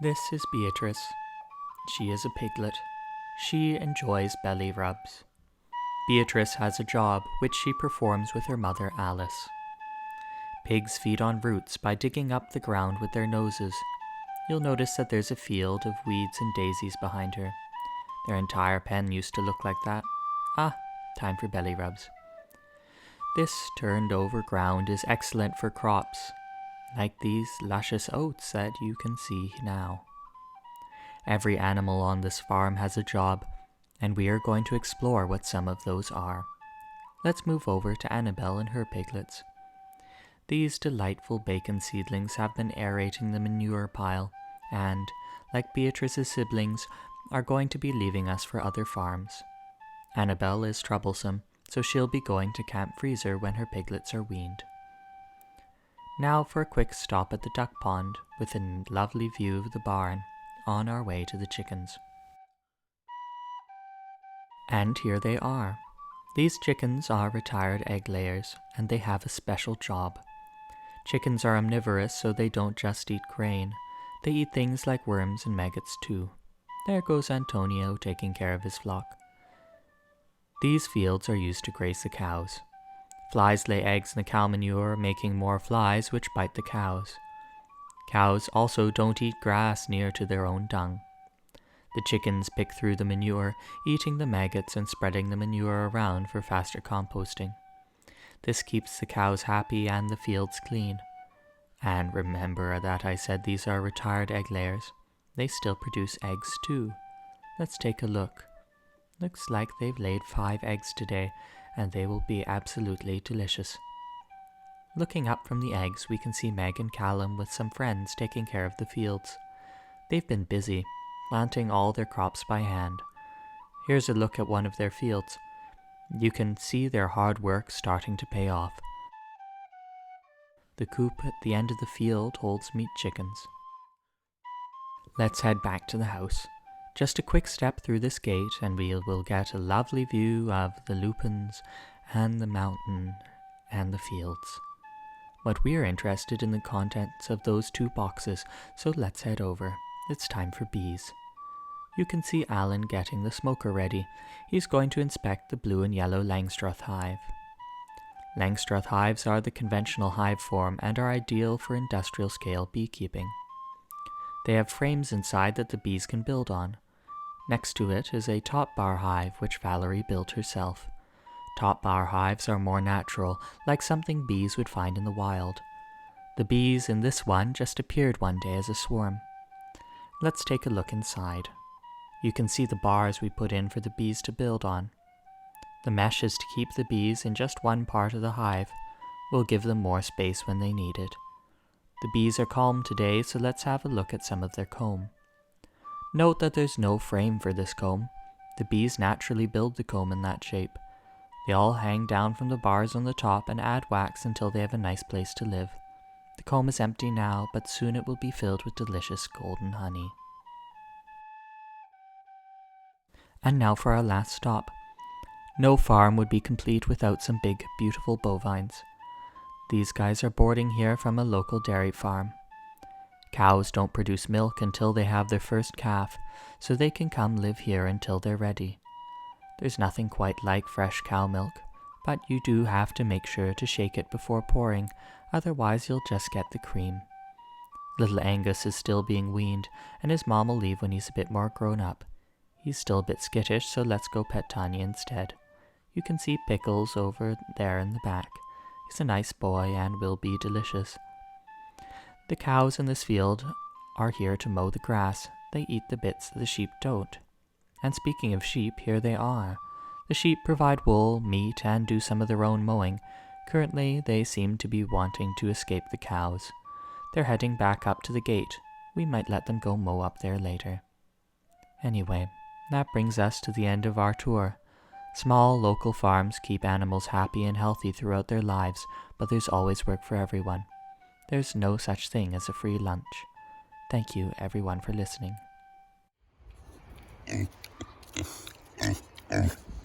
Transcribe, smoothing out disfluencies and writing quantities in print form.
This is Beatrice. She is a piglet. She enjoys belly rubs. Beatrice has a job which she performs with her mother Alice. Pigs feed on roots by digging up the ground with their noses. You'll notice that there's a field of weeds and daisies behind her. Their entire pen used to look like that. Time for belly rubs. This turned over ground is excellent for crops, like these luscious oats that you can see now. Every animal on this farm has a job, and we are going to explore what some of those are. Let's move over to Annabelle and her piglets. These delightful bacon seedlings have been aerating the manure pile, and, like Beatrice's siblings, are going to be leaving us for other farms. Annabelle is troublesome, so she'll be going to Camp Freezer when her piglets are weaned. Now for a quick stop at the duck pond with a lovely view of the barn on our way to the chickens. And here they are. These chickens are retired egg layers, and they have a special job. Chickens are omnivorous, so they don't just eat grain. They eat things like worms and maggots too. There goes Antonio taking care of his flock. These fields are used to graze the cows. Flies lay eggs in the cow manure, making more flies which bite the cows. Cows also don't eat grass near to their own dung. The chickens pick through the manure, eating the maggots and spreading the manure around for faster composting. This keeps the cows happy and the fields clean. And remember that I said these are retired egg layers. They still produce eggs too. Let's take a look. Looks like they've laid 5 eggs today, and they will be absolutely delicious. Looking up from the eggs, we can see Meg and Callum with some friends taking care of the fields. They've been busy, planting all their crops by hand. Here's a look at one of their fields. You can see their hard work starting to pay off. The coop at the end of the field holds meat chickens. Let's head back to the house. Just a quick step through this gate and we will get a lovely view of the lupins and the mountain and the fields. But we are interested in the contents of those 2 boxes, so let's head over. It's time for bees. You can see Alan getting the smoker ready. He's going to inspect the blue and yellow Langstroth hive. Langstroth hives are the conventional hive form and are ideal for industrial scale beekeeping. They have frames inside that the bees can build on. Next to it is a top bar hive which Valerie built herself. Top bar hives are more natural, like something bees would find in the wild. The bees in this one just appeared one day as a swarm. Let's take a look inside. You can see the bars we put in for the bees to build on. The mesh is to keep the bees in just one part of the hive. We'll give them more space when they need it. The bees are calm today, so let's have a look at some of their comb. Note that there's no frame for this comb. The bees naturally build the comb in that shape. They all hang down from the bars on the top and add wax until they have a nice place to live. The comb is empty now, but soon it will be filled with delicious golden honey. And now for our last stop. No farm would be complete without some big, beautiful bovines. These guys are boarding here from a local dairy farm. Cows don't produce milk until they have their first calf, so they can come live here until they're ready. There's nothing quite like fresh cow milk, but you do have to make sure to shake it before pouring, otherwise you'll just get the cream. Little Angus is still being weaned, and his mom will leave when he's a bit more grown up. He's still a bit skittish, so let's go pet Tanya instead. You can see Pickles over there in the back. He's a nice boy and will be delicious. The cows in this field are here to mow the grass. They eat the bits the sheep don't. And speaking of sheep, here they are. The sheep provide wool, meat, and do some of their own mowing. Currently, they seem to be wanting to escape the cows. They're heading back up to the gate. We might let them go mow up there later. Anyway, that brings us to the end of our tour. Small local farms keep animals happy and healthy throughout their lives, but there's always work for everyone. There's no such thing as a free lunch. Thank you, everyone, for listening.